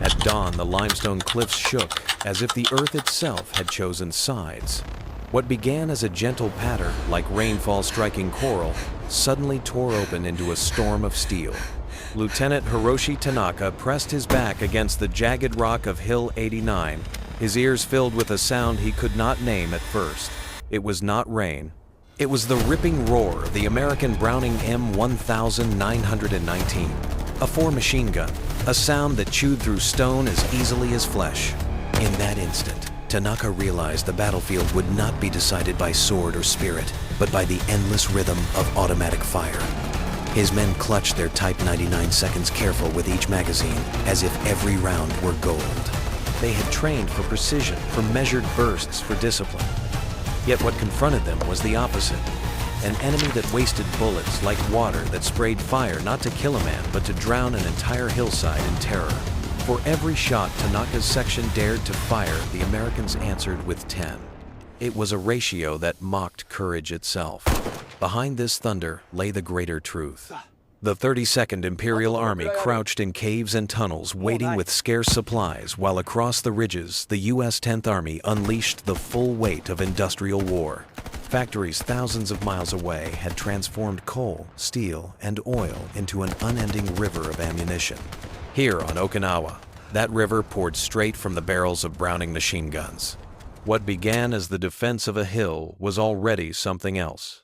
At dawn, the limestone cliffs shook, as if the earth itself had chosen sides. What began as a gentle patter, like rainfall striking coral, suddenly tore open into a storm of steel. Lieutenant Hiroshi Tanaka pressed his back against the jagged rock of Hill 89, his ears filled with a sound he could not name at first. It was not rain. It was the ripping roar of the American Browning M1919, a 4 machine gun, a sound that chewed through stone as easily as flesh. In that instant, Tanaka realized the battlefield would not be decided by sword or spirit, but by the endless rhythm of automatic fire. His men clutched their Type 99 seconds careful with each magazine, as if every round were gold. They had trained for precision, for measured bursts, for discipline. Yet what confronted them was the opposite. An enemy that wasted bullets like water, that sprayed fire not to kill a man, but to drown an entire hillside in terror. For every shot Tanaka's section dared to fire, the Americans answered with 10. It was a ratio that mocked courage itself. Behind this thunder lay the greater truth. The 32nd Imperial Army crouched in caves and tunnels, waiting with scarce supplies, while across the ridges, the U.S. 10th Army unleashed the full weight of industrial war. Factories thousands of miles away had transformed coal, steel, and oil into an unending river of ammunition. Here on Okinawa, that river poured straight from the barrels of Browning machine guns. What began as the defense of a hill was already something else.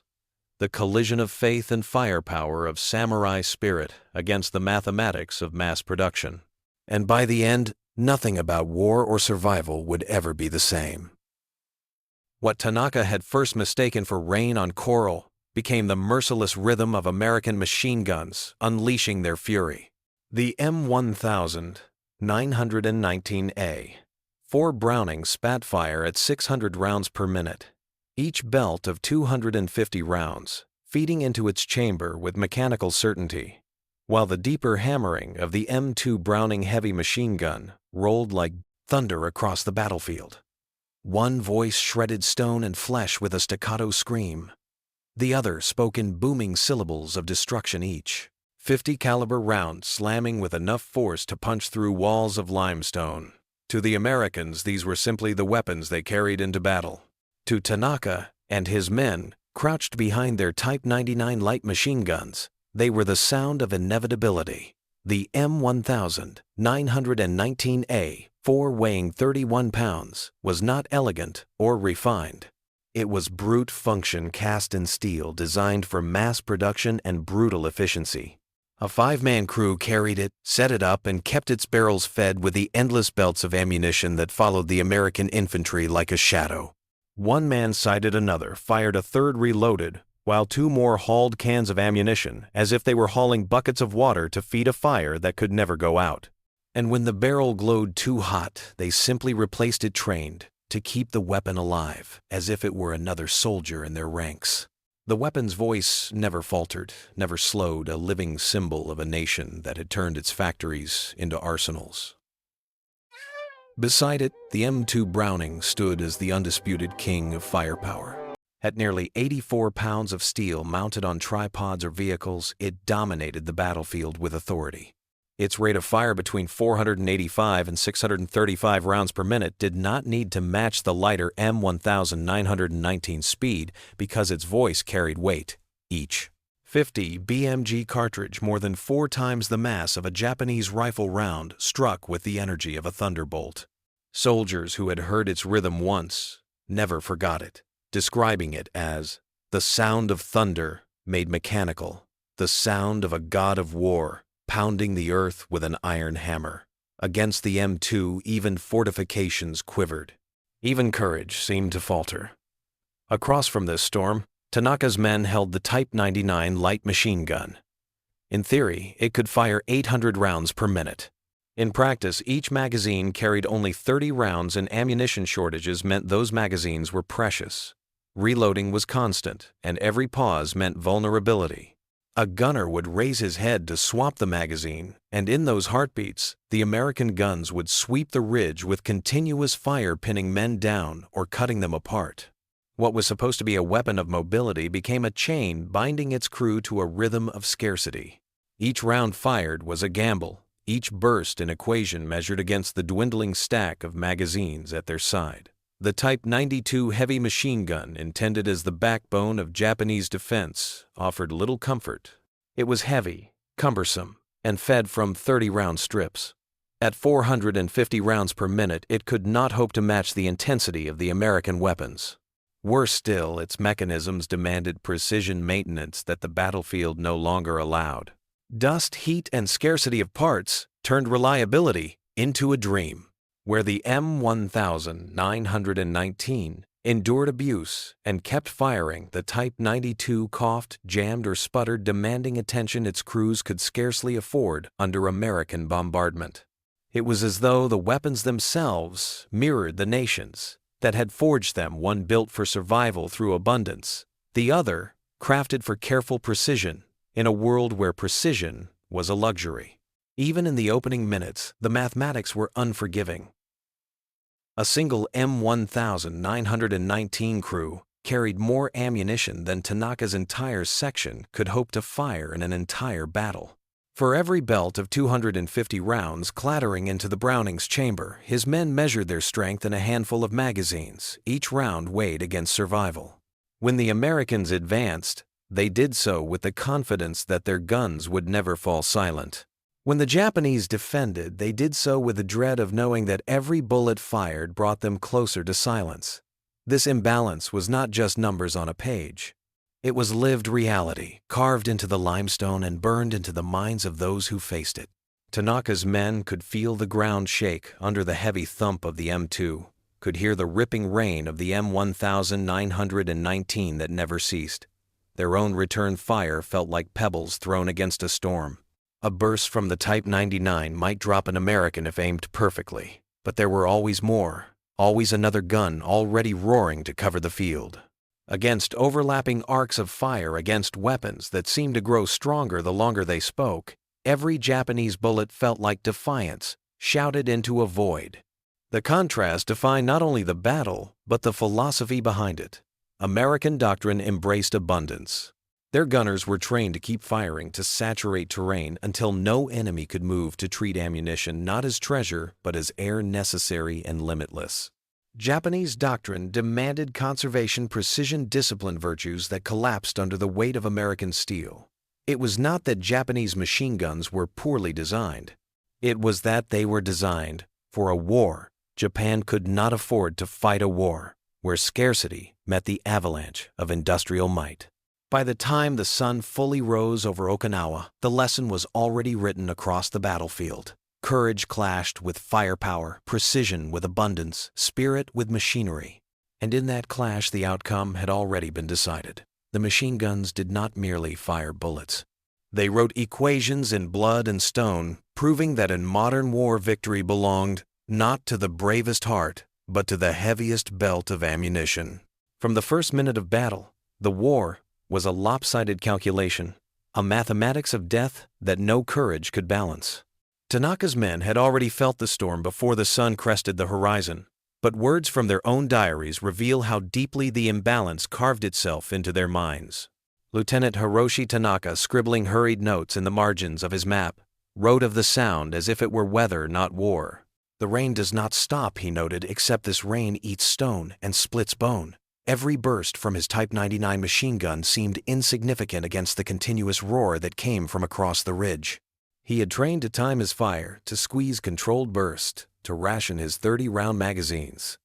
The collision of faith and firepower of samurai spirit against the mathematics of mass production. And by the end, nothing about war or survival would ever be the same. What Tanaka had first mistaken for rain on coral became the merciless rhythm of American machine guns unleashing their fury. The M1919A, 4 Browning spat fire at 600 rounds per minute, each belt of 250 rounds, feeding into its chamber with mechanical certainty, while the deeper hammering of the M2 Browning heavy machine gun rolled like thunder across the battlefield. One voice shredded stone and flesh with a staccato scream. The other spoke in booming syllables of destruction each. 50 caliber rounds slamming with enough force to punch through walls of limestone. To the Americans, these were simply the weapons they carried into battle. To Tanaka and his men, crouched behind their Type 99 light machine guns, they were the sound of inevitability. The M1919A, 4 weighing 31 pounds, was not elegant or refined. It was brute function cast in steel, designed for mass production and brutal efficiency. A 5-man crew carried it, set it up, and kept its barrels fed with the endless belts of ammunition that followed the American infantry like a shadow. One man sighted another, fired a third, reloaded, while 2 more hauled cans of ammunition, as if they were hauling buckets of water to feed a fire that could never go out. And when the barrel glowed too hot, they simply replaced it, trained to keep the weapon alive, as if it were another soldier in their ranks. The weapon's voice never faltered, never slowed, a living symbol of a nation that had turned its factories into arsenals. Beside it, the M2 Browning stood as the undisputed king of firepower. At nearly 84 pounds of steel mounted on tripods or vehicles, it dominated the battlefield with authority. Its rate of fire between 485 and 635 rounds per minute did not need to match the lighter M1919 speed because its voice carried weight. Each 50 BMG cartridge, more than 4 times the mass of a Japanese rifle round, struck with the energy of a thunderbolt. Soldiers who had heard its rhythm once never forgot it, describing it as the sound of thunder made mechanical, the sound of a god of war pounding the earth with an iron hammer. Against the M2, even fortifications quivered. Even courage seemed to falter. Across from this storm, Tanaka's men held the Type 99 light machine gun. In theory, it could fire 800 rounds per minute. In practice, each magazine carried only 30 rounds, and ammunition shortages meant those magazines were precious. Reloading was constant, and every pause meant vulnerability. A gunner would raise his head to swap the magazine, and in those heartbeats, the American guns would sweep the ridge with continuous fire, pinning men down or cutting them apart. What was supposed to be a weapon of mobility became a chain binding its crew to a rhythm of scarcity. Each round fired was a gamble. each burst an equation measured against the dwindling stack of magazines at their side. The Type 92 heavy machine gun, intended as the backbone of Japanese defense, offered little comfort. It was heavy, cumbersome, and fed from 30-round strips. At 450 rounds per minute, it could not hope to match the intensity of the American weapons. Worse still, its mechanisms demanded precision maintenance that the battlefield no longer allowed. Dust, heat, and scarcity of parts turned reliability into a dream. Where the M1919 endured abuse and kept firing, the Type 92 coughed, jammed, or sputtered, demanding attention its crews could scarcely afford under American bombardment. It was as though the weapons themselves mirrored the nations that had forged them, one built for survival through abundance, the other crafted for careful precision in a world where precision was a luxury. Even in the opening minutes, the mathematics were unforgiving. A single M1919 crew carried more ammunition than Tanaka's entire section could hope to fire in an entire battle. For every belt of 250 rounds clattering into the Browning's chamber, his men measured their strength in a handful of magazines, each round weighed against survival. When the Americans advanced, they did so with the confidence that their guns would never fall silent. When the Japanese defended, they did so with the dread of knowing that every bullet fired brought them closer to silence. This imbalance was not just numbers on a page. It was lived reality, carved into the limestone and burned into the minds of those who faced it. Tanaka's men could feel the ground shake under the heavy thump of the M2, could hear the ripping rain of the M1919 that never ceased. Their own return fire felt like pebbles thrown against a storm. A burst from the Type 99 might drop an American if aimed perfectly, but there were always more, always another gun already roaring to cover the field. Against overlapping arcs of fire, against weapons that seemed to grow stronger the longer they spoke, every Japanese bullet felt like defiance, shouted into a void. The contrast defined not only the battle, but the philosophy behind it. American doctrine embraced abundance. Their gunners were trained to keep firing to saturate terrain until no enemy could move, to treat ammunition not as treasure but as air necessary and limitless. Japanese doctrine demanded conservation, precision, discipline, virtues that collapsed under the weight of American steel. It was not that Japanese machine guns were poorly designed. It was that they were designed for a war. Japan could not afford to fight a war where scarcity met the avalanche of industrial might. By the time the sun fully rose over Okinawa, the lesson was already written across the battlefield. Courage clashed with firepower, precision with abundance, spirit with machinery. And in that clash, the outcome had already been decided. The machine guns did not merely fire bullets. They wrote equations in blood and stone, proving that in modern war victory belonged not to the bravest heart, but to the heaviest belt of ammunition. From the first minute of battle, the war was a lopsided calculation, a mathematics of death that no courage could balance. Tanaka's men had already felt the storm before the sun crested the horizon, but words from their own diaries reveal how deeply the imbalance carved itself into their minds. Lieutenant Hiroshi Tanaka, scribbling hurried notes in the margins of his map, wrote of the sound as if it were weather, not war. "The rain does not stop," he noted, "except this rain eats stone and splits bone." Every burst from his Type 99 machine gun seemed insignificant against the continuous roar that came from across the ridge. He had trained to time his fire, to squeeze controlled bursts, to ration his 30-round magazines.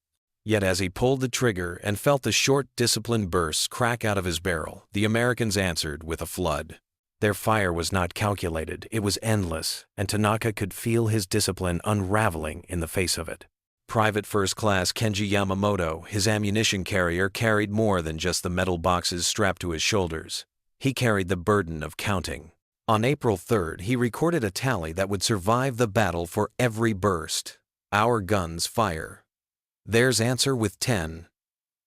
Yet as he pulled the trigger and felt the short, disciplined bursts crack out of his barrel, the Americans answered with a flood. Their fire was not calculated, it was endless, and Tanaka could feel his discipline unraveling in the face of it. Private First Class Kenji Yamamoto, his ammunition carrier, carried more than just the metal boxes strapped to his shoulders. He carried the burden of counting. On April 3rd, he recorded a tally that would survive the battle for every burst. Our guns fire. Theirs answer with 10.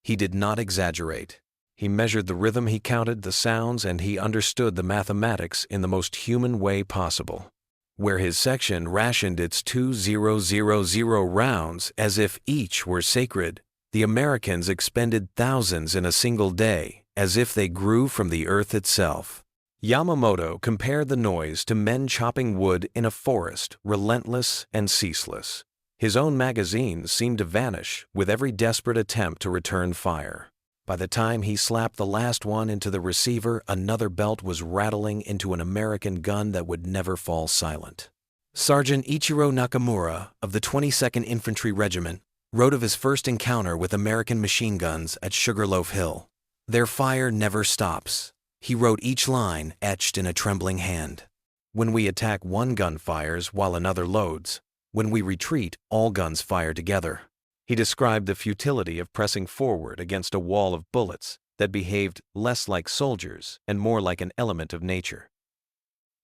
He did not exaggerate. He measured the rhythm, he counted the sounds, and he understood the mathematics in the most human way possible. Where his section rationed its 2,000 rounds as if each were sacred, the Americans expended thousands in a single day, as if they grew from the earth itself. Yamamoto compared the noise to men chopping wood in a forest, relentless and ceaseless. His own magazines seemed to vanish with every desperate attempt to return fire. By the time he slapped the last one into the receiver, another belt was rattling into an American gun that would never fall silent. Sergeant Ichiro Nakamura of the 22nd Infantry Regiment wrote of his first encounter with American machine guns at Sugarloaf Hill. "Their fire never stops." He wrote each line etched in a trembling hand. "When we attack, one gun fires while another loads. When we retreat, all guns fire together." He described the futility of pressing forward against a wall of bullets that behaved less like soldiers and more like an element of nature.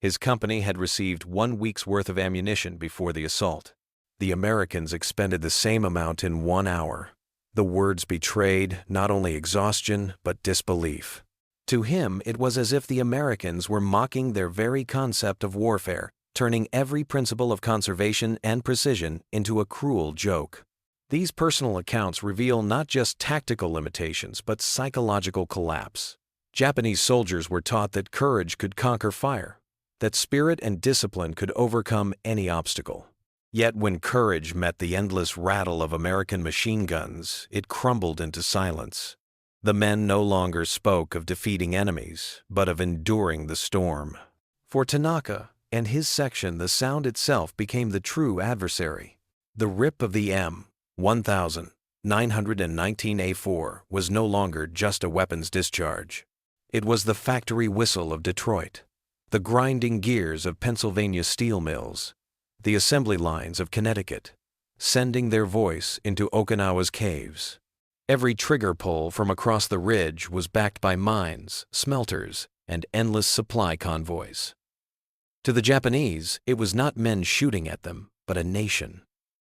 His company had received 1 week's worth of ammunition before the assault. The Americans expended the same amount in 1 hour. The words betrayed not only exhaustion but disbelief. To him, it was as if the Americans were mocking their very concept of warfare, turning every principle of conservation and precision into a cruel joke. These personal accounts reveal not just tactical limitations but psychological collapse. Japanese soldiers were taught that courage could conquer fire, that spirit and discipline could overcome any obstacle. Yet when courage met the endless rattle of American machine guns, it crumbled into silence. The men no longer spoke of defeating enemies, but of enduring the storm. For Tanaka and his section, the sound itself became the true adversary. The rip of the M1919 was no longer just a weapons discharge. It was the factory whistle of Detroit, the grinding gears of Pennsylvania steel mills, the assembly lines of Connecticut, sending their voice into Okinawa's caves. Every trigger pull from across the ridge was backed by mines, smelters, and endless supply convoys. To the Japanese, it was not men shooting at them, but a nation.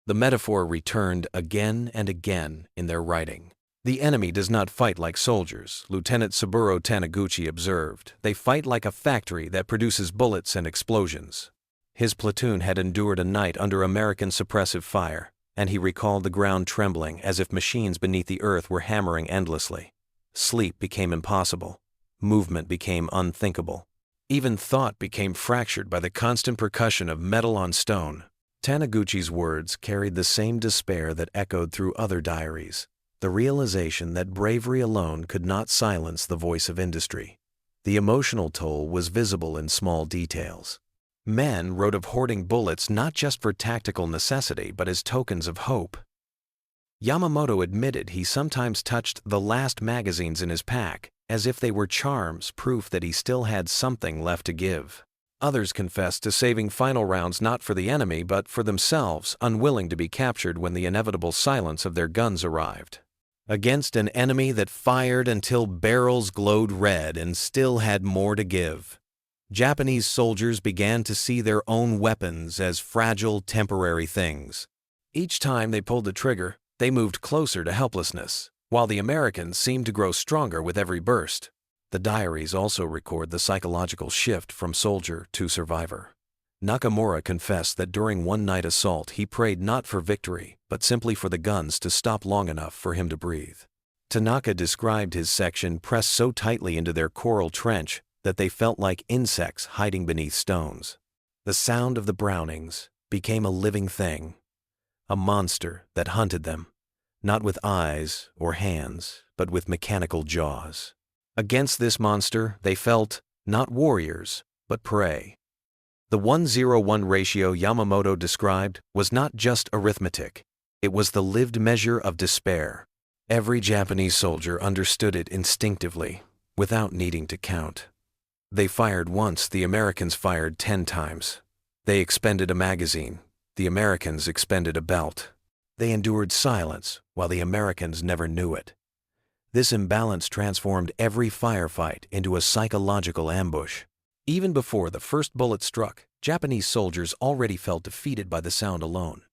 The metaphor returned again and again in their writing. "The enemy does not fight like soldiers," Lieutenant Saburo Taniguchi observed. "They fight like a factory that produces bullets and explosions." His platoon had endured a night under American suppressive fire, and he recalled the ground trembling as if machines beneath the earth were hammering endlessly. Sleep became impossible. Movement became unthinkable. Even thought became fractured by the constant percussion of metal on stone. Taniguchi's words carried the same despair that echoed through other diaries, the realization that bravery alone could not silence the voice of industry. The emotional toll was visible in small details. Men wrote of hoarding bullets not just for tactical necessity but as tokens of hope. Yamamoto admitted he sometimes touched the last magazines in his pack as if they were charms, proof that he still had something left to give. Others confessed to saving final rounds not for the enemy but for themselves, unwilling to be captured when the inevitable silence of their guns arrived. Against an enemy that fired until barrels glowed red and still had more to give, Japanese soldiers began to see their own weapons as fragile, temporary things. Each time they pulled the trigger, they moved closer to helplessness, while the Americans seemed to grow stronger with every burst. The diaries also record the psychological shift from soldier to survivor. Nakamura confessed that during one night assault he prayed not for victory, but simply for the guns to stop long enough for him to breathe. Tanaka described his section pressed so tightly into their coral trench that they felt like insects hiding beneath stones. The sound of the Brownings became a living thing, a monster that hunted them, not with eyes or hands, but with mechanical jaws. Against this monster, they felt not warriors, but prey. The 1:1 ratio Yamamoto described was not just arithmetic. It was the lived measure of despair. Every Japanese soldier understood it instinctively, without needing to count. They fired once, the Americans fired 10 times. They expended a magazine, the Americans expended a belt. They endured silence, while the Americans never knew it. This imbalance transformed every firefight into a psychological ambush. Even before the first bullet struck, Japanese soldiers already felt defeated by the sound alone.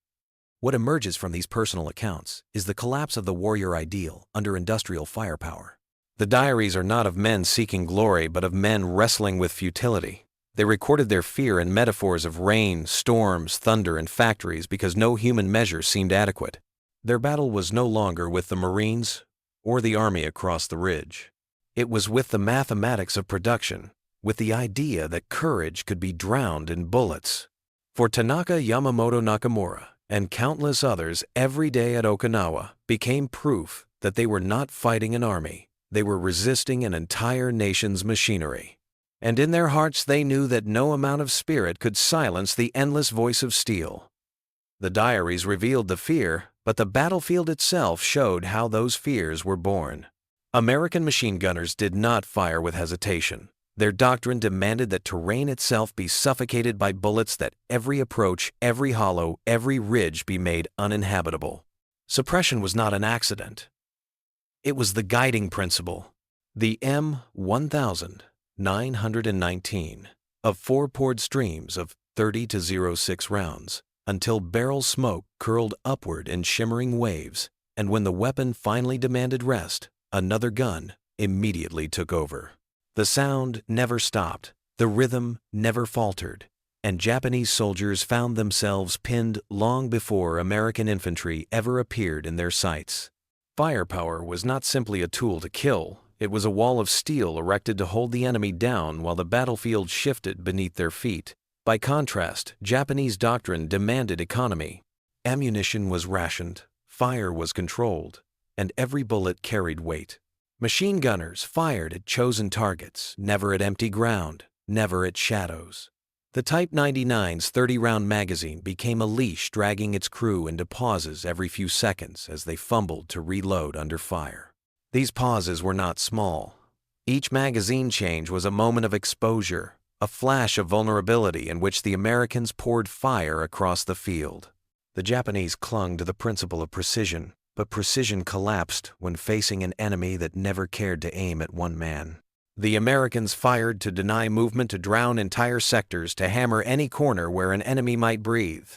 What emerges from these personal accounts is the collapse of the warrior ideal under industrial firepower. The diaries are not of men seeking glory, but of men wrestling with futility. They recorded their fear in metaphors of rain, storms, thunder, and factories because no human measure seemed adequate. Their battle was no longer with the Marines or the army across the ridge. It was with the mathematics of production, with the idea that courage could be drowned in bullets. For Tanaka Yamamoto Nakamura and countless others, every day at Okinawa became proof that they were not fighting an army, they were resisting an entire nation's machinery. And in their hearts they knew that no amount of spirit could silence the endless voice of steel. The diaries revealed the fear, but the battlefield itself showed how those fears were born. American machine gunners did not fire with hesitation. Their doctrine demanded that terrain itself be suffocated by bullets, that every approach, every hollow, every ridge be made uninhabitable. Suppression was not an accident. It was the guiding principle. The M1919 of 4 poured streams of 30 to 06 rounds, until barrel smoke curled upward in shimmering waves, and when the weapon finally demanded rest, another gun immediately took over. The sound never stopped, the rhythm never faltered, and Japanese soldiers found themselves pinned long before American infantry ever appeared in their sights. Firepower was not simply a tool to kill, it was a wall of steel erected to hold the enemy down while the battlefield shifted beneath their feet. By contrast, Japanese doctrine demanded economy. Ammunition was rationed, fire was controlled, and every bullet carried weight. Machine gunners fired at chosen targets, never at empty ground, never at shadows. The Type 99's 30-round magazine became a leash dragging its crew into pauses every few seconds as they fumbled to reload under fire. These pauses were not small. Each magazine change was a moment of exposure, a flash of vulnerability in which the Americans poured fire across the field. The Japanese clung to the principle of precision, but precision collapsed when facing an enemy that never cared to aim at one man. The Americans fired to deny movement, to drown entire sectors, to hammer any corner where an enemy might breathe.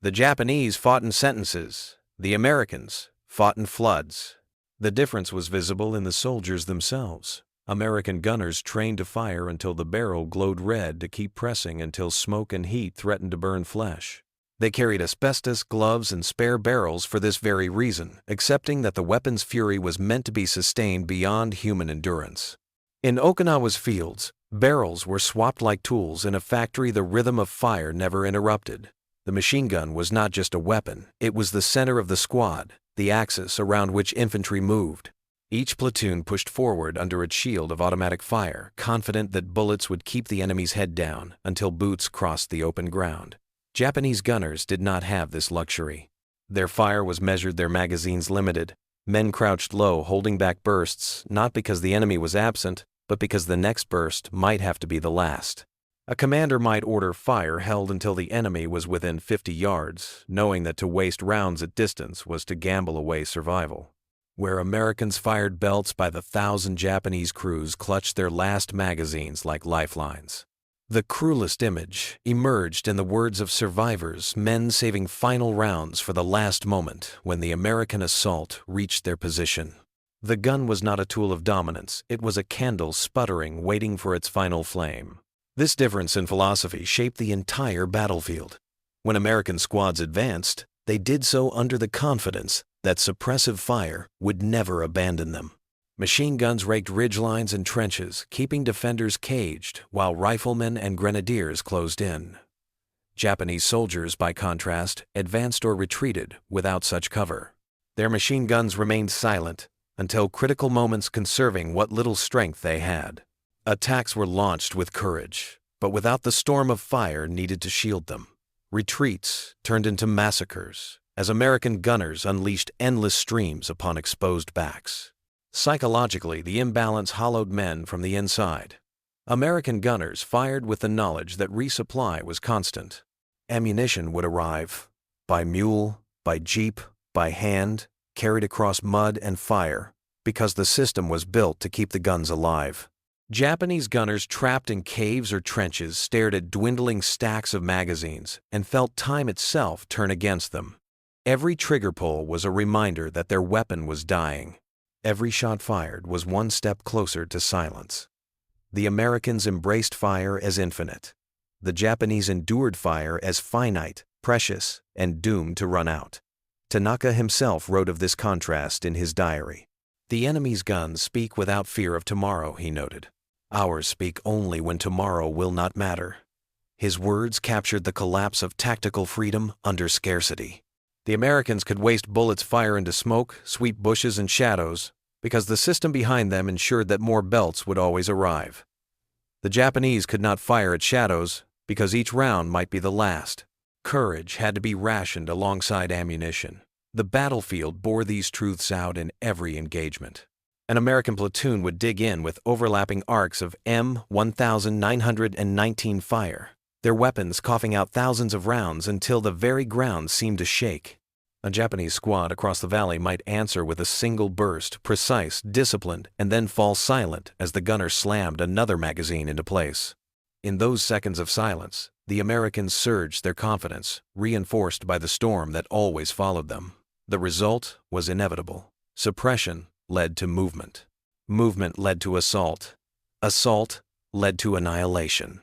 The Japanese fought in sentences. The Americans fought in floods. The difference was visible in the soldiers themselves. American gunners trained to fire until the barrel glowed red, to keep pressing until smoke and heat threatened to burn flesh. They carried asbestos, gloves, and spare barrels for this very reason, accepting that the weapon's fury was meant to be sustained beyond human endurance. In Okinawa's fields, barrels were swapped like tools in a factory. The rhythm of fire never interrupted. The machine gun was not just a weapon, it was the center of the squad, the axis around which infantry moved. Each platoon pushed forward under its shield of automatic fire, confident that bullets would keep the enemy's head down until boots crossed the open ground. Japanese gunners did not have this luxury. Their fire was measured, their magazines limited. Men crouched low, holding back bursts, not because the enemy was absent, but because the next burst might have to be the last. A commander might order fire held until the enemy was within 50 yards, knowing that to waste rounds at distance was to gamble away survival. Where Americans fired belts by the 1,000, Japanese crews clutched their last magazines like lifelines. The cruelest image emerged in the words of survivors, men saving final rounds for the last moment when the American assault reached their position. The gun was not a tool of dominance, it was a candle sputtering, waiting for its final flame. This difference in philosophy shaped the entire battlefield. When American squads advanced, they did so under the confidence that suppressive fire would never abandon them. Machine guns raked ridgelines and trenches, keeping defenders caged while riflemen and grenadiers closed in. Japanese soldiers, by contrast, advanced or retreated without such cover. Their machine guns remained silent until critical moments, conserving what little strength they had. Attacks were launched with courage, but without the storm of fire needed to shield them. Retreats turned into massacres as American gunners unleashed endless streams upon exposed backs. Psychologically, the imbalance hollowed men from the inside. American gunners fired with the knowledge that resupply was constant. Ammunition would arrive, by mule, by jeep, by hand, carried across mud and fire, because the system was built to keep the guns alive. Japanese gunners trapped in caves or trenches stared at dwindling stacks of magazines and felt time itself turn against them. Every trigger pull was a reminder that their weapon was dying. Every shot fired was one step closer to silence. The Americans embraced fire as infinite. The Japanese endured fire as finite, precious, and doomed to run out. Tanaka himself wrote of this contrast in his diary. "The enemy's guns speak without fear of tomorrow," he noted. Ours speak only when tomorrow will not matter. His words captured the collapse of tactical freedom under scarcity. The Americans could waste bullets fire into smoke, sweep bushes and shadows, because the system behind them ensured that more belts would always arrive. The Japanese could not fire at shadows, because each round might be the last. Courage had to be rationed alongside ammunition. The battlefield bore these truths out in every engagement. An American platoon would dig in with overlapping arcs of M1919 fire, their weapons coughing out thousands of rounds until the very ground seemed to shake. A Japanese squad across the valley might answer with a single burst, precise, disciplined, and then fall silent as the gunner slammed another magazine into place. In those seconds of silence, the Americans surged their confidence, reinforced by the storm that always followed them. The result was inevitable. Suppression led to movement. Movement led to assault. Assault led to annihilation.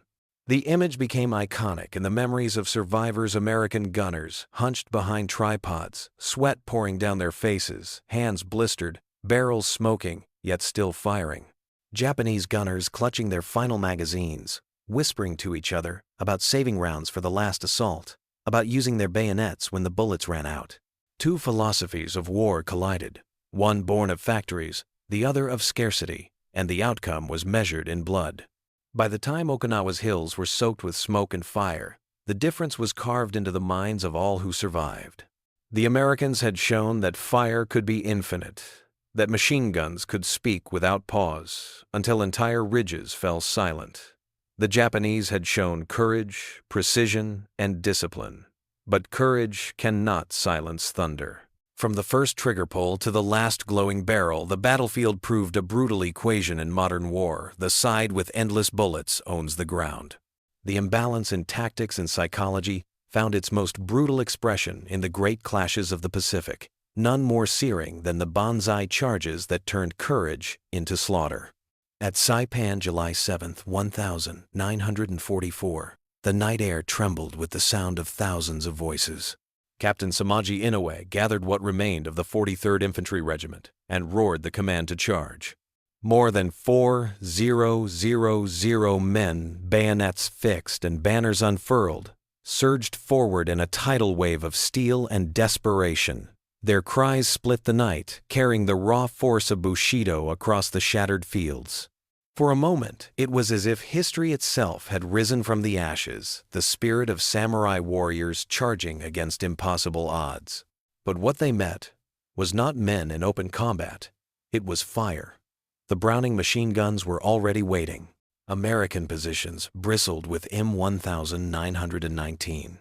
The image became iconic in the memories of survivors. American gunners, hunched behind tripods, sweat pouring down their faces, hands blistered, barrels smoking, yet still firing. Japanese gunners clutching their final magazines, whispering to each other about saving rounds for the last assault, about using their bayonets when the bullets ran out. Two philosophies of war collided, one born of factories, the other of scarcity, and the outcome was measured in blood. By the time Okinawa's hills were soaked with smoke and fire, the difference was carved into the minds of all who survived. The Americans had shown that fire could be infinite, that machine guns could speak without pause until entire ridges fell silent. The Japanese had shown courage, precision, and discipline. But courage cannot silence thunder. From the first trigger pull to the last glowing barrel, the battlefield proved a brutal equation in modern war. The side with endless bullets owns the ground. The imbalance in tactics and psychology found its most brutal expression in the great clashes of the Pacific, none more searing than the banzai charges that turned courage into slaughter. At Saipan, July 7, 1944, the night air trembled with the sound of thousands of voices. Captain Samaji Inoue gathered what remained of the 43rd Infantry Regiment and roared the command to charge. More than 4,000 men, bayonets fixed and banners unfurled, surged forward in a tidal wave of steel and desperation. Their cries split the night, carrying the raw force of Bushido across the shattered fields. For a moment, it was as if history itself had risen from the ashes, the spirit of samurai warriors charging against impossible odds. But what they met was not men in open combat. It was fire. The Browning machine guns were already waiting. American positions bristled with M1919.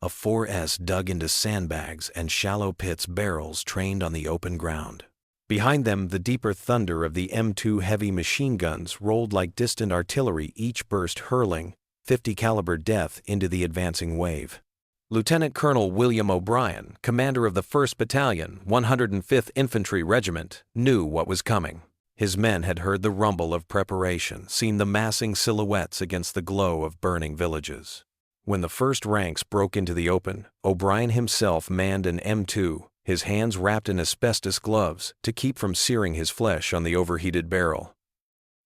A 4S dug into sandbags and shallow pits, barrels trained on the open ground. Behind them, the deeper thunder of the M2 heavy machine guns rolled like distant artillery, each burst hurling .50 caliber death into the advancing wave. Lieutenant Colonel William O'Brien, commander of the 1st Battalion, 105th Infantry Regiment, knew what was coming. His men had heard the rumble of preparation, seen the massing silhouettes against the glow of burning villages. When the first ranks broke into the open, O'Brien himself manned an M2, his hands wrapped in asbestos gloves to keep from searing his flesh on the overheated barrel.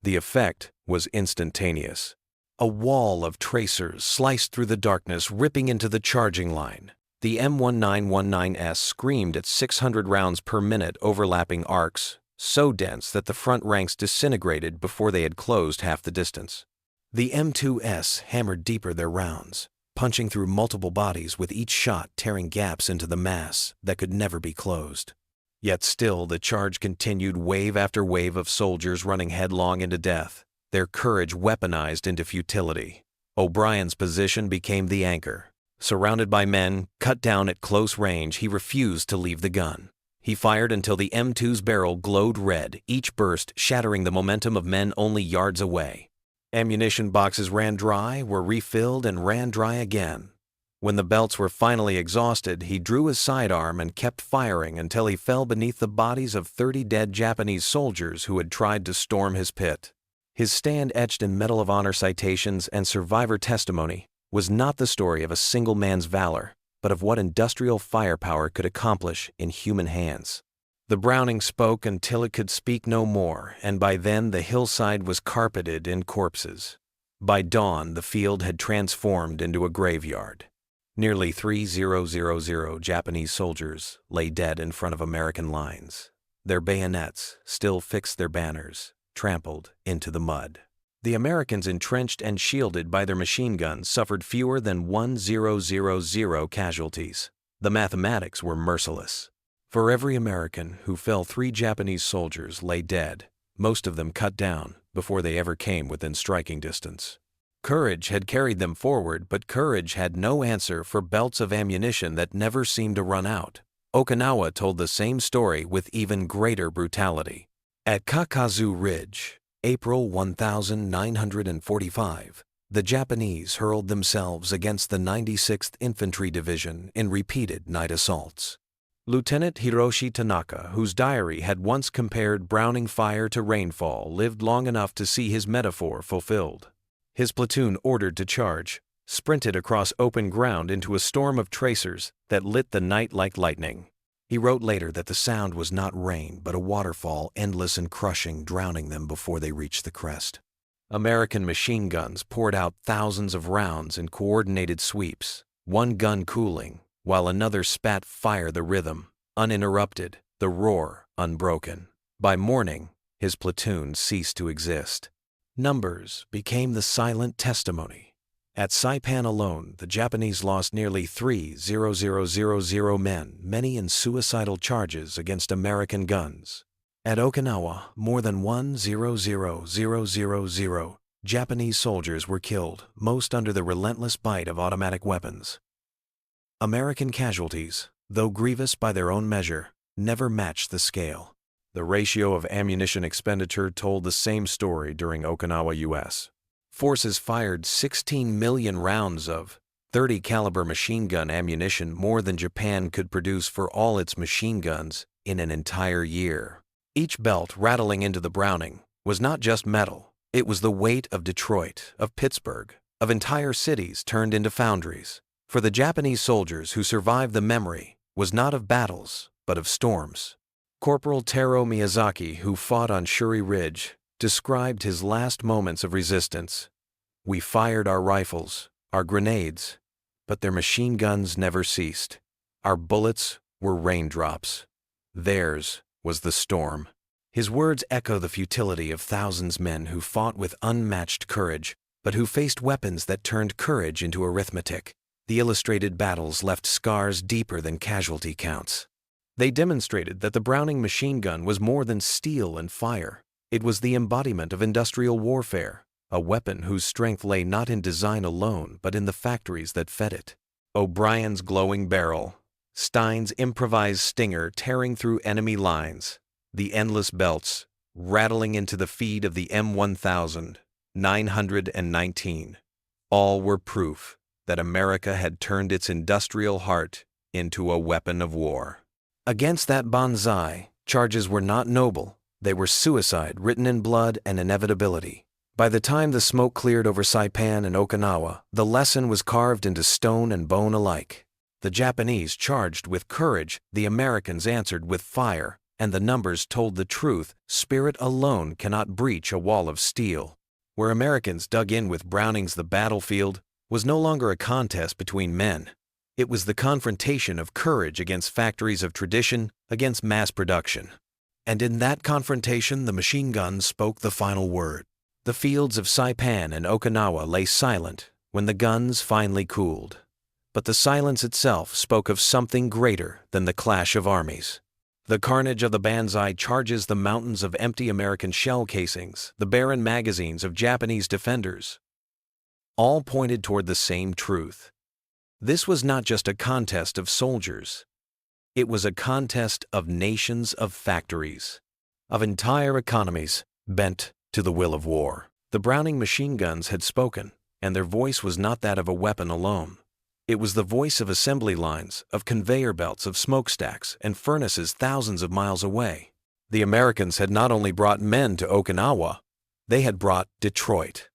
The effect was instantaneous. A wall of tracers sliced through the darkness, ripping into the charging line. The M1919S screamed at 600 rounds per minute, overlapping arcs, so dense that the front ranks disintegrated before they had closed half the distance. The M2S hammered deeper their rounds, punching through multiple bodies with each shot tearing gaps into the mass that could never be closed. Yet still the charge continued, wave after wave of soldiers running headlong into death, their courage weaponized into futility. O'Brien's position became the anchor. Surrounded by men, cut down at close range, he refused to leave the gun. He fired until the M2's barrel glowed red, each burst shattering the momentum of men only yards away. Ammunition boxes ran dry, were refilled, and ran dry again. When the belts were finally exhausted, he drew his sidearm and kept firing until he fell beneath the bodies of 30 dead Japanese soldiers who had tried to storm his pit. His stand, etched in Medal of Honor citations and survivor testimony, was not the story of a single man's valor, but of what industrial firepower could accomplish in human hands. The Browning spoke until it could speak no more, and by then the hillside was carpeted in corpses. By dawn, the field had transformed into a graveyard. Nearly 3,000 Japanese soldiers lay dead in front of American lines. Their bayonets still fixed their banners, trampled into the mud. The Americans, entrenched and shielded by their machine guns, suffered fewer than 1,000 casualties. The mathematics were merciless. For every American who fell, 3 Japanese soldiers lay dead, most of them cut down before they ever came within striking distance. Courage had carried them forward, but courage had no answer for belts of ammunition that never seemed to run out. Okinawa told the same story with even greater brutality. At Kakazu Ridge, April 1945, the Japanese hurled themselves against the 96th Infantry Division in repeated night assaults. Lieutenant Hiroshi Tanaka, whose diary had once compared Browning fire to rainfall, lived long enough to see his metaphor fulfilled. His platoon, ordered to charge, sprinted across open ground into a storm of tracers that lit the night like lightning. He wrote later that the sound was not rain, but a waterfall, endless and crushing, drowning them before they reached the crest. American machine guns poured out thousands of rounds in coordinated sweeps, one gun cooling, while another spat fire, the rhythm uninterrupted, the roar unbroken. By morning, his platoon ceased to exist. Numbers became the silent testimony. At Saipan alone, the Japanese lost nearly 3,000 men, many in suicidal charges against American guns. At Okinawa, more than 1,000 Japanese soldiers were killed, most under the relentless bite of automatic weapons. American casualties, though grievous by their own measure, never matched the scale. The ratio of ammunition expenditure told the same story during Okinawa, U.S. Forces fired 16 million rounds of .30 caliber machine gun ammunition, more than Japan could produce for all its machine guns in an entire year. Each belt rattling into the Browning was not just metal, it was the weight of Detroit, of Pittsburgh, of entire cities turned into foundries. For the Japanese soldiers who survived, the memory was not of battles, but of storms. Corporal Taro Miyazaki, who fought on Shuri Ridge, described his last moments of resistance. "We fired our rifles, our grenades, but their machine guns never ceased. Our bullets were raindrops. Theirs was the storm." His words echo the futility of thousands of men who fought with unmatched courage, but who faced weapons that turned courage into arithmetic. The illustrated battles left scars deeper than casualty counts. They demonstrated that the Browning machine gun was more than steel and fire. It was the embodiment of industrial warfare, a weapon whose strength lay not in design alone, but in the factories that fed it. O'Brien's glowing barrel, Stein's improvised stinger tearing through enemy lines, the endless belts rattling into the feed of the M1919, all were proof that America had turned its industrial heart into a weapon of war. Against that banzai, charges were not noble, they were suicide written in blood and inevitability. By the time the smoke cleared over Saipan and Okinawa, the lesson was carved into stone and bone alike. The Japanese charged with courage, the Americans answered with fire, and the numbers told the truth: spirit alone cannot breach a wall of steel. Where Americans dug in with Brownings, the battlefield was no longer a contest between men. It was the confrontation of courage against factories of tradition, against mass production. And in that confrontation, the machine guns spoke the final word. The fields of Saipan and Okinawa lay silent when the guns finally cooled. But the silence itself spoke of something greater than the clash of armies. The carnage of the banzai charges, the mountains of empty American shell casings, the barren magazines of Japanese defenders, all pointed toward the same truth. This was not just a contest of soldiers. It was a contest of nations, of factories, of entire economies bent to the will of war. The Browning machine guns had spoken, and their voice was not that of a weapon alone. It was the voice of assembly lines, of conveyor belts, of smokestacks and furnaces thousands of miles away. The Americans had not only brought men to Okinawa, they had brought Detroit.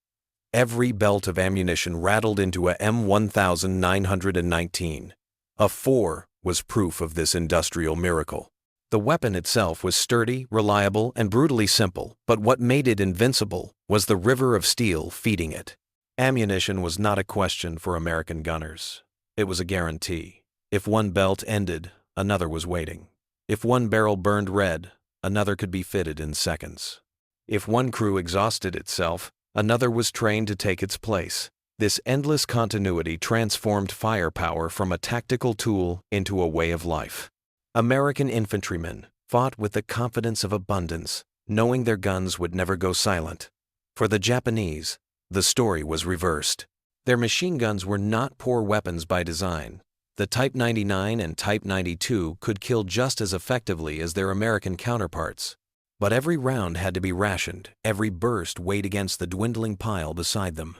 Every belt of ammunition rattled into a M1919. A 4 was proof of this industrial miracle. The weapon itself was sturdy, reliable, and brutally simple, but what made it invincible was the river of steel feeding it. Ammunition was not a question for American gunners. It was a guarantee. If one belt ended, another was waiting. If one barrel burned red, another could be fitted in seconds. If one crew exhausted itself, another was trained to take its place. This endless continuity transformed firepower from a tactical tool into a way of life. American infantrymen fought with the confidence of abundance, knowing their guns would never go silent. For the Japanese, the story was reversed. Their machine guns were not poor weapons by design. The Type 99 and Type 92 could kill just as effectively as their American counterparts. But every round had to be rationed, every burst weighed against the dwindling pile beside them.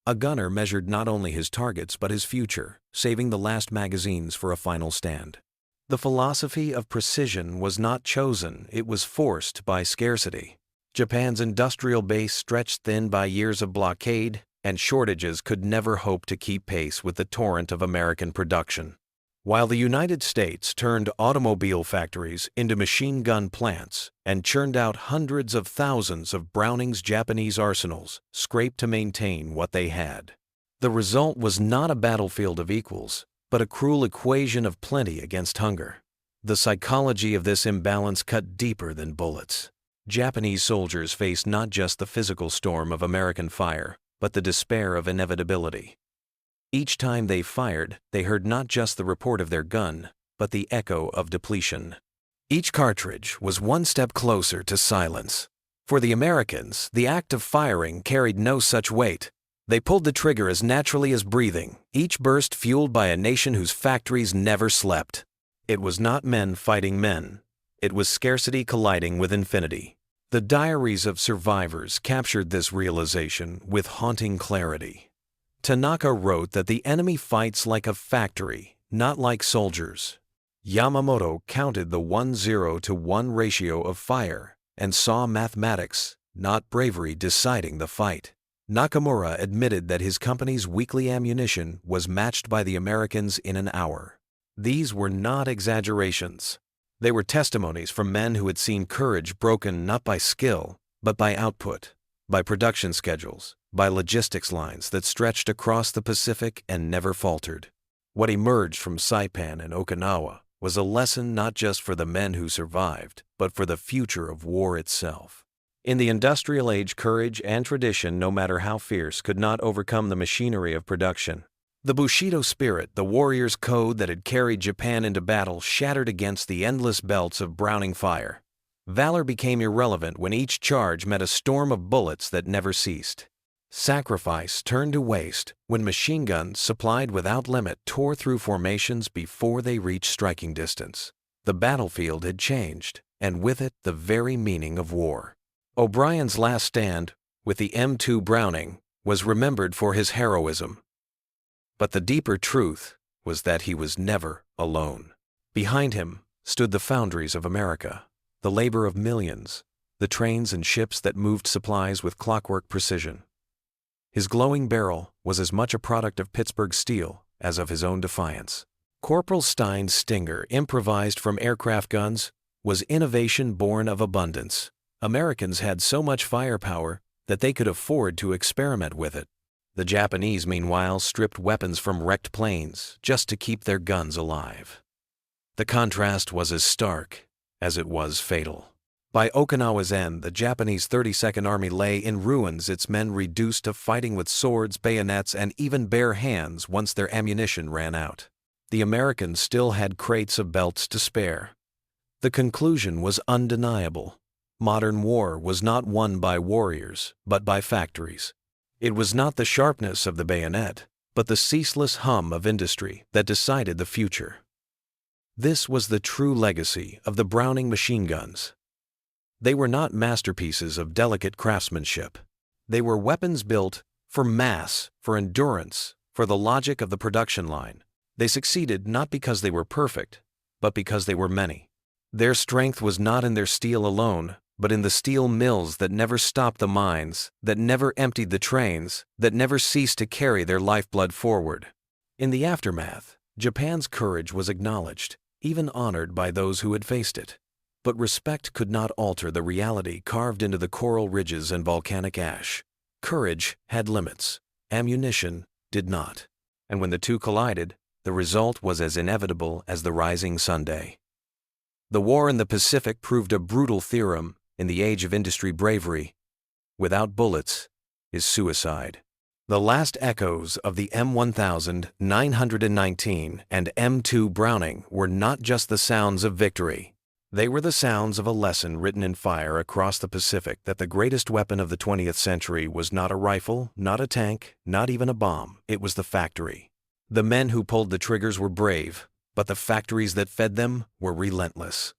A gunner measured not only his targets but his future, saving the last magazines for a final stand. The philosophy of precision was not chosen, it was forced by scarcity. Japan's industrial base stretched thin by years of blockade, and shortages could never hope to keep pace with the torrent of American production. While the United States turned automobile factories into machine gun plants and churned out hundreds of thousands of Browning's Japanese arsenals, scraped to maintain what they had. The result was not a battlefield of equals, but a cruel equation of plenty against hunger. The psychology of this imbalance cut deeper than bullets. Japanese soldiers faced not just the physical storm of American fire, but the despair of inevitability. Each time they fired, they heard not just the report of their gun, but the echo of depletion. Each cartridge was one step closer to silence. For the Americans, the act of firing carried no such weight. They pulled the trigger as naturally as breathing, each burst fueled by a nation whose factories never slept. It was not men fighting men. It was scarcity colliding with infinity. The diaries of survivors captured this realization with haunting clarity. Tanaka wrote that the enemy fights like a factory, not like soldiers. Yamamoto counted the 1:0 ratio of fire and saw mathematics, not bravery, deciding the fight. Nakamura admitted that his company's weekly ammunition was matched by the Americans in an hour. These were not exaggerations. They were testimonies from men who had seen courage broken not by skill, but by output, by production schedules, by logistics lines that stretched across the Pacific and never faltered. What emerged from Saipan and Okinawa was a lesson not just for the men who survived, but for the future of war itself. In the industrial age, courage and tradition, no matter how fierce, could not overcome the machinery of production. The Bushido spirit, the warrior's code that had carried Japan into battle, shattered against the endless belts of Browning fire. Valor became irrelevant when each charge met a storm of bullets that never ceased. Sacrifice turned to waste when machine guns supplied without limit tore through formations before they reached striking distance. The battlefield had changed, and with it the very meaning of war. O'Brien's last stand, with the M2 Browning, was remembered for his heroism. But the deeper truth was that he was never alone. Behind him stood the foundries of America, the labor of millions, the trains and ships that moved supplies with clockwork precision. His glowing barrel was as much a product of Pittsburgh steel as of his own defiance. Corporal Stein's Stinger, improvised from aircraft guns, was innovation born of abundance. Americans had so much firepower that they could afford to experiment with it. The Japanese, meanwhile, stripped weapons from wrecked planes just to keep their guns alive. The contrast was as stark as it was fatal. By Okinawa's end, the Japanese 32nd Army lay in ruins, its men reduced to fighting with swords, bayonets, and even bare hands once their ammunition ran out. The Americans still had crates of belts to spare. The conclusion was undeniable. Modern war was not won by warriors, but by factories. It was not the sharpness of the bayonet, but the ceaseless hum of industry that decided the future. This was the true legacy of the Browning machine guns. They were not masterpieces of delicate craftsmanship. They were weapons built for mass, for endurance, for the logic of the production line. They succeeded not because they were perfect, but because they were many. Their strength was not in their steel alone, but in the steel mills that never stopped the mines, that never emptied the trains, that never ceased to carry their lifeblood forward. In the aftermath, Japan's courage was acknowledged. even honored by those who had faced it. But respect could not alter the reality carved into the coral ridges and volcanic ash. Courage had limits. Ammunition did not. And when the two collided, the result was as inevitable as the rising Sunday. The war in the Pacific proved a brutal theorem in the age of industry bravery. Without bullets is suicide. The last echoes of the M1919 and M2 Browning were not just the sounds of victory. They were the sounds of a lesson written in fire across the Pacific that the greatest weapon of the 20th century was not a rifle, not a tank, not even a bomb. It was the factory. The men who pulled the triggers were brave, but the factories that fed them were relentless.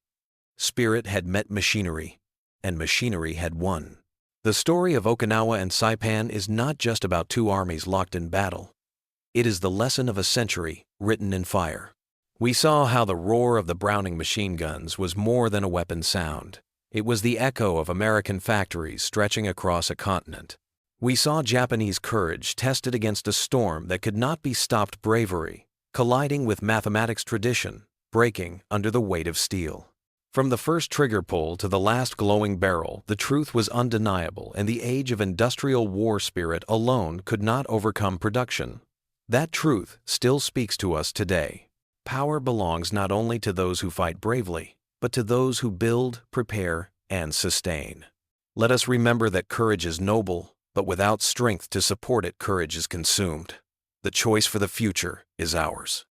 Spirit had met machinery, and machinery had won. The story of Okinawa and Saipan is not just about two armies locked in battle. It is the lesson of a century written in fire. We saw how the roar of the Browning machine guns was more than a weapon sound. It was the echo of American factories stretching across a continent. We saw Japanese courage tested against a storm that could not be stopped bravery, colliding with mathematics tradition, breaking under the weight of steel. From the first trigger pull to the last glowing barrel, the truth was undeniable, and the age of industrial war spirit alone could not overcome production. That truth still speaks to us today. Power belongs not only to those who fight bravely, but to those who build, prepare, and sustain. Let us remember that courage is noble, but without strength to support it, courage is consumed. The choice for the future is ours.